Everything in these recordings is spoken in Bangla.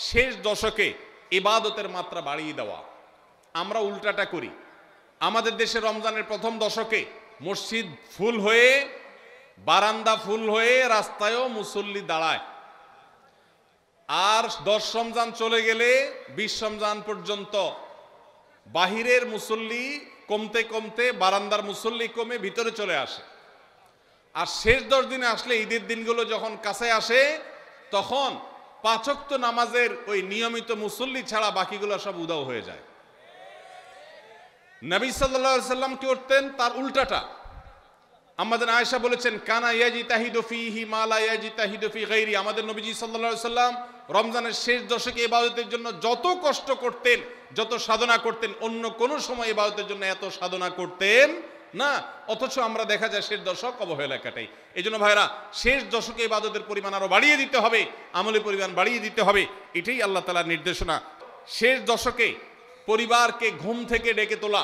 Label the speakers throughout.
Speaker 1: শেষ দশকে ইবাদতের মাত্রা বাড়িয়ে দেওয়া। আমরা উল্টাটা করি। আমাদের দেশে রমজানের প্রথম দশকে মসজিদ ফুল হয়ে, বারান্দা ফুল হয়ে, রাস্তায়ও মুসল্লি দাঁড়ায়। আর 10 রমজান চলে গেলে 20 রমজান পর্যন্ত বাহিরের মুসল্লি কমতে কমতে বারান্দার মুসল্লি কমে ভিতরে চলে আসে। আর শেষ 10 দিনে আসলে, ঈদের দিনগুলো যখন কাছে আসে, তখন 5 ওয়াক্ত নামাজের ওই নিয়মিত মুসল্লি ছাড়া বাকিগুলো সব উধাও হয়ে যায়। নবী সাল্লাল্লাহু আলাইহি সাল্লাম কি করতেন? তার উল্টাটা। আমাদের আয়েশা বলেছেন, কানা ইয়াজিতাহিদু ফীহি মা লা ইয়াজিতাহিদু ফী গায়রি। আমাদের নবীজি সাল্লাল্লাহু আলাইহি সাল্লাম রমজানের শেষ দশকে ইবাদতের জন্য যত কষ্ট করতেন, যত সাধনা করতেন, অন্য কোন সময় ইবাদতের জন্য এত সাধনা করতেন না। অথচ আমরা দেখা যায় শেষ দশক অবহেলা কাটাই। এই জন্য ভাইরা, শেষ দশকে ইবাদতের পরিমাণ আরো বাড়িয়ে দিতে হবে, আমলের পরিমাণ বাড়িয়ে দিতে হবে। এটাই আল্লাহ তাআলার নির্দেশনা। শেষ দশকে পরিবারকে ঘুম থেকে ডেকে তোলা,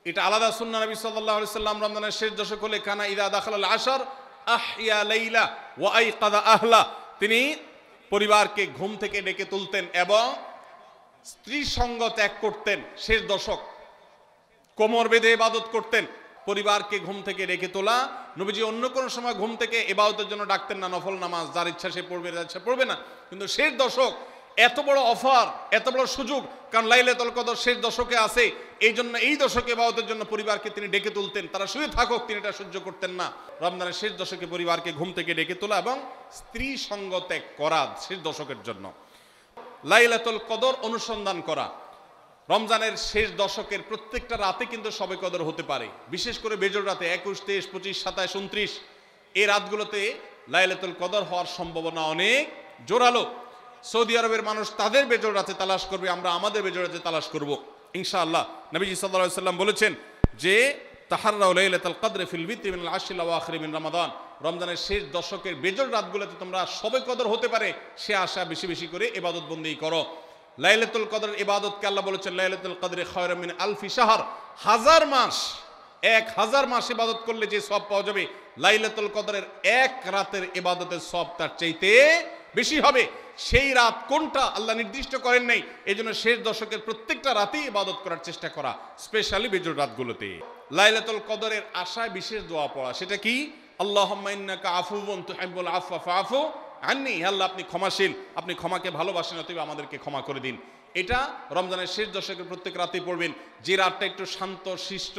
Speaker 1: এটা আলাদা সুন্নাহ। নবী সাল্লাল্লাহু আলাইহি সাল্লাম রমজানের শেষ দশক হলে কানা ইযা দাখালাল আশর আহইয়া লাইলা ওয়া আইকাযা আহলা। তিনি পরিবারকে ঘুম থেকে ডেকে তুলতেন এবং স্ত্রী সঙ্গ ত্যাগ করতেন। শেষ দশক কোমর বেঁধে ইবাদত করতেন। পরিবারকে ঘুম থেকে ডেকে তোলা। নবীজি অন্য কোনো সময় ঘুম থেকে ইবাদতের জন্য ডাকতেন না, নফল নামাজ যার ইচ্ছা সে পড়বে, যার ইচ্ছা পড়বে না। কিন্তু শেষ দশক এত বড় অফার, এত বড় সুযোগ, কারণ লাইলাতুল কদর শেষ দশকে আছে। এই জন্য এই দশকে ইবাদতের জন্য পরিবারকে তিনি ডেকে তুলতেন। তারা শুয়ে থাকুক, তিনি এটা সহ্য করতেন না। রমজানের শেষ দশকে পরিবারকে ঘুম থেকে ডেকে তোলা এবং স্ত্রী সঙ্গ ত্যাগ করা শেষ দশকের জন্য। লাইলাতুল কদর অনুসন্ধান করা। রমজানের শেষ দশকের প্রত্যেকটা রাতে কিন্তু শবে কদর হতে পারে। বিশেষ করে বেজোড় রাতে 21, 23, 25, 27, 29 এই রাতগুলোতে লাইলাতুল কদর হওয়ার সম্ভাবনা অনেক জোরালো। সৌদি আরবের মানুষ তাদের বেজোড় রাতে তালাশ করবে, আমরা আমাদের বেজোড় রাতে তালাশ করব ইনশাআল্লাহ। নবীজি সাল্লাল্লাহু আলাইহি সাল্লাম বলেছেন যে তাহাররাউ লাইলাতুল কদর ফিল বিত্রি মিনাল আশরিল আওয়াখির মিন রমাদান। রমজানের শেষ দশকের বেজোড় রাতগুলোতে তোমরা শবে কদর হতে পারে সে আশা বেশি বেশি করে ইবাদত বন্দেগী করো। লাইলাতুল কদরের ইবাদতকে আল্লাহ বলেছেন লাইলাতুল কদরে খায়রুম মিন আলফি শাহর। 1000 মাস, 1000 মাস ইবাদত করলে যে সওয়াব পাওয়া যাবে, লাইলাতুল কদরের এক রাতের ইবাদতের সওয়াব তার চাইতে বেশি হবে। সেই রাত কোনটা আল্লাহ নির্দিষ্ট করেন নাই। এজন্য শেষ দশকের প্রত্যেকটা রাতেই ইবাদত করার চেষ্টা করা, স্পেশালি বেজোড় রাতগুলোতে। লাইলাতুল কদরের আশায় বিশেষ দোয়া পড়া, সেটা কি? আল্লাহুম্মা ইন্নাকা আফুউন তুহিব্বুল আফওয়া ফাআফু আন্নি। আল্লাহ আপনি ক্ষমাশীল, আপনি ক্ষমাকে ভালোবাসেন, অতএব আমাদেরকে ক্ষমা করে দিন। এটা রমজানের শেষ দশকের প্রত্যেক রাতেই পড়বেন। যে রাতটা একটু শান্ত শিষ্ট,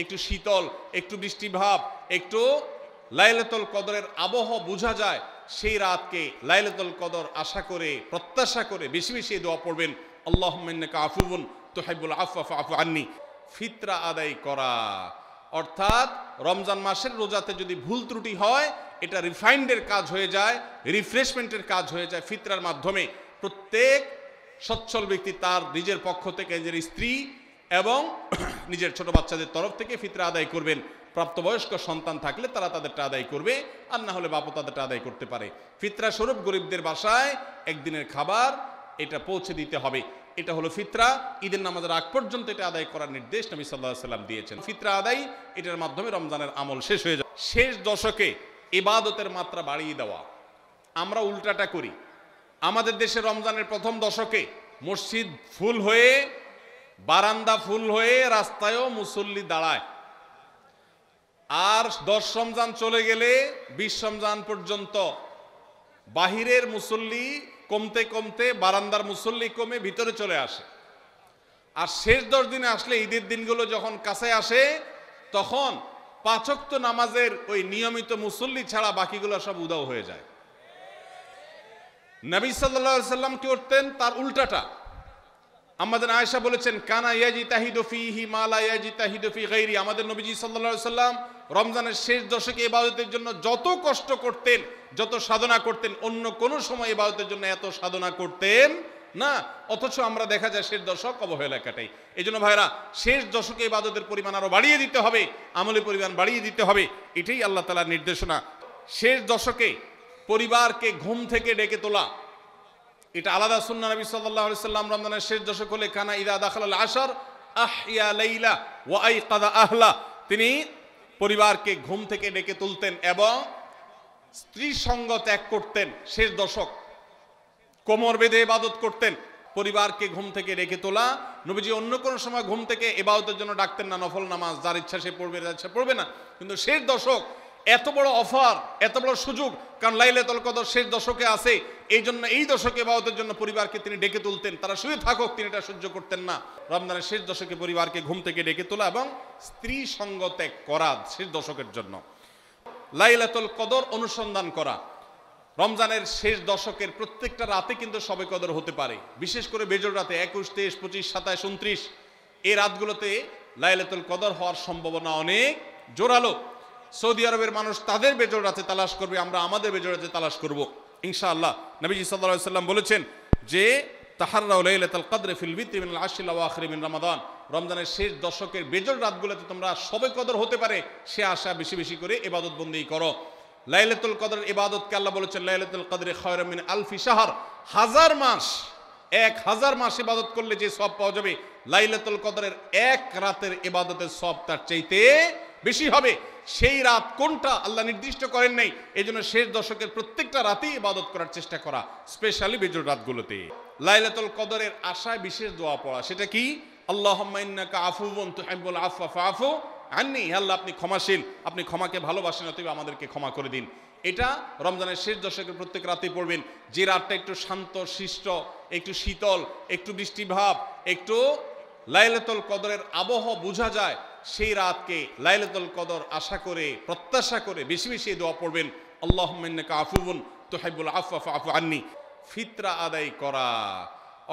Speaker 1: একটু শীতল, একটু বৃষ্টিভাব, একটু লাইলাতুল কদরের আবহ বোঝা যায়, সেই রাতকে লাইলাতুল কদর আশা করে, প্রত্যাশা করে বেশি বেশি দোয়া পড়বেন। আল্লাহুম্মা ইন্নাকা আফুউন তুহিব্বুল আফওয়া ফাআফু আন্নি। ফিতরা আদায় করা, অর্থাৎ রমজান মাসের রোজাতে যদি ভুল ত্রুটি হয়, এটা রিফাইন্ডের কাজ হয়ে যায়, রিফ্রেশমেন্টের কাজ হয়ে যায়। ফিতরার মাধ্যমে প্রত্যেক সচ্ছল ব্যক্তি তার নিজের পক্ষ থেকে, নিজের স্ত্রী এবং নিজের ছোট বাচ্চাদের তরফ থেকে ফিতরা আদায় করবেন। প্রাপ্তবয়স্ক সন্তান থাকলে তারা তাদেরটা আদায় করবে, আর না হলে বাপও তাদেরটা আদায় করতে পারে। ফিতরা স্বরূপ গরিবদের বাসায় একদিনের খাবার এটা পৌঁছে দিতে হবে। এটা হলো ফিতরা। ঈদের নামাজের আগ পর্যন্ত এটা আদায় করার নির্দেশ নবী সাল্লাল্লাহু আলাইহি সাল্লাম দিয়েছেন। ফিতরা আদায়, এটার মাধ্যমে রমজানের আমল শেষ হয়ে যায়। শেষ দশকে ইবাদতের মাত্রা বাড়িয়ে দেওয়া। আমরা উল্টাটা করি। আমাদের দেশে রমজানের প্রথম দশকে মসজিদ ফুল হয়ে, বারান্দা ফুল হয়ে, রাস্তায়ও মুসল্লি দাঁড়ায়। আর 10 রমজান চলে গেলে 20 রমজান পর্যন্ত বাহিরের মুসল্লি কমতে কমতে বারান্দার মুসল্লি কমে ভিতরে চলে আসে। আর শেষ 10 দিনে আসলে, ঈদের দিনগুলো যখন কাছে আসে, তখন 5 ওয়াক্ত নামাজের ওই নিয়মিত মুসল্লি ছাড়া বাকিগুলো সব উধাও হয়ে যায়। নবী সাল্লাল্লাহু আলাইহি সাল্লাম কি করতেন? তার উল্টাটা। আমাদের আয়েশা বলেছেন, কানা ইয়াজিতাহিদু ফীহি মা লা ইয়াজিতাহিদু ফী গায়রি। আমাদের নবীজি সাল্লাল্লাহু আলাইহি সাল্লাম রমজানের শেষ দশকে ইবাদতের জন্য যত কষ্ট করতেন, যত সাধনা করতেন, অন্য কোন সময় ইবাদতের জন্য এত সাধনা করতেন না। অথচ আমরা দেখা যায় শেষ দশক অবহেলা কাটাই। এই জন্য ভাইরা, শেষ দশকে ইবাদতের পরিমাণ আরো বাড়িয়ে দিতে হবে, আমলের পরিমাণ বাড়িয়ে দিতে হবে। এটাই আল্লাহ তাআলার নির্দেশনা। শেষ দশকে পরিবারকে ঘুম থেকে ডেকে তোলা, এটা আলাদা সুন্নাহ। নবী সাল্লাল্লাহু আলাইহি সাল্লাম রমজানের শেষ দশক হলে কানা ইযা দাখালাল আশর আহইয়া লাইলা ওয়া আইকাযা আহলা। তিনি পরিবারকে ঘুম থেকে ডেকে তুলতেন এবং স্ত্রী সঙ্গ ত্যাগ করতেন। শেষ দশক কোমর বেঁধে ইবাদত করতেন। পরিবারকে ঘুম থেকে ডেকে তোলা, নবীজি অন্য কোনো সময় ঘুম থেকে ইবাদতের জন্য ডাকতেন না, নফল নামাজ যার ইচ্ছা সে পড়বে, যার ইচ্ছা পড়বে না। কিন্তু শেষ দশক এত বড় অফার, এত বড় সুযোগ, কারণ লাইলাতুল কদর শেষ দশকে আছে, এই জন্য এই দশকে ইবাদতের জন্য পরিবারকে তিনি ডেকে তুলতেন। তারা শুয়ে থাকুক, তিনি এটা সহ্য করতেন না। রমজানের শেষ দশকে পরিবারকে ঘুম থেকে ডেকে তোলা এবং স্ত্রী সঙ্গ ত্যাগ করা শেষ দশকের জন্য। লাইলাতুল কদর অনুসন্ধান করা। রমজানের শেষ দশকের প্রত্যেকটা রাতে কিন্তু শবে কদর হতে পারে, বিশেষ করে বেজোড় রাতে 21, 23, 25, 27, 29 এই রাতগুলোতে লাইলাতুল কদর হওয়ার সম্ভাবনা অনেক জোরালো। সৌদি আরবের মানুষ তাদের বেজোড় রাতে তালাশ করবে, আমরা আমাদের বেজোড় রাতে তালাশ করব ইনশাআল্লাহ। নবীজি সাল্লাল্লাহু আলাইহি ওয়াসাল্লাম বলেছেন যে তাহাররাউ লাইলাতুল কদর ফিল বিত্রি মিনাল আশরিল আওয়াখির মিন রমাদান, রমজানের শেষ দশকের বেজোড় রাতগুলোতে তোমরা শবে কদর হতে পারে সে আশা বেশি বেশি করে ইবাদত বন্দেগী করো। লাইলাতুল কদরের ইবাদতকে আল্লাহ বলেছেন লাইলাতুল কদরে খায়রুম মিন আলফি শাহর, 1000 মাস, 1000 মাস ইবাদত করলে যে সওয়াব পাওয়া যাবে, লাইলাতুল কদরের এক রাতের ইবাদতের সওয়াব তার চাইতে বেশি হবে। সেই রাত কোনটা আল্লাহ নির্দিষ্ট করেন নাই, এজন্য শেষ দশকের প্রত্যেকটা রাতেই ইবাদত করার চেষ্টা করা, স্পেশালি বেজোড় রাতগুলোতে। লাইলাতুল কদরের আশায় বিশেষ দোয়া পড়া, সেটা কি? আল্লাহুম্মা ইন্নাকা আফুউন তুহিব্বুল আফওয়া ফাআফু আন্নি, আল্লাহ আপনি ক্ষমাশীল, আপনি ক্ষমাকে ভালোবাসেন, অতএব আমাদেরকে ক্ষমা করে দিন। এটা রমজানের শেষ দশকের প্রত্যেক রাতেই পড়বেন। যে রাতটা একটু শান্ত শিষ্ট, একটু শীতল, একটু বৃষ্টিভাব, একটু লাইলাতুল কদরের আবহাওয়া বোঝা যায়, সেই রাতকে লাইলাতুল কদর আশা করে প্রত্যাশা করে বেশি বেশি দোয়া পড়বেন। আল্লাহুম্মা ইন্নাকা আফুউন তুহিব্বুল আফওয়া ফাআফু আন্নি। ফিতরা আদায় করা,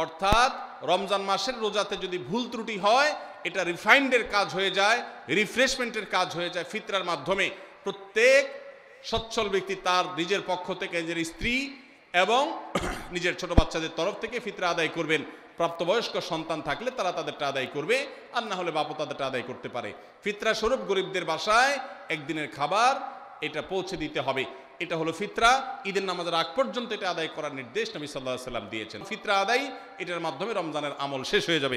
Speaker 1: অর্থাৎ রমজান মাসের রোজাতে যদি ভুল ত্রুটি হয়, এটা রিফাইন্ডের কাজ হয়ে যায়, রিফ্রেশমেন্টের কাজ হয়ে যায় ফিতরার মাধ্যমে। প্রত্যেক সচ্ছল ব্যক্তি তার নিজের পক্ষ থেকে, নিজের স্ত্রী এবং নিজের ছোট বাচ্চাদের তরফ থেকে ফিতরা আদায় করবেন। প্রাপ্তবয়স্ক সন্তান থাকলে তারা তাদেরটা আদায় করবে, আর না হলে বাপও তাদেরটা আদায় করতে পারে। ফিতরা স্বরূপ গরিবদের বাসায় একদিনের খাবার এটা পৌঁছে দিতে হবে। এটা হলো ফিতরা। ঈদের নামাজের আগ পর্যন্ত এটা আদায় করার নির্দেশ নবী সাল্লাল্লাহু আলাইহি ওয়াসাল্লাম দিয়েছেন। ফিতরা আদায়, এটার মাধ্যমে রমজানের আমল শেষ হয়ে যাবে।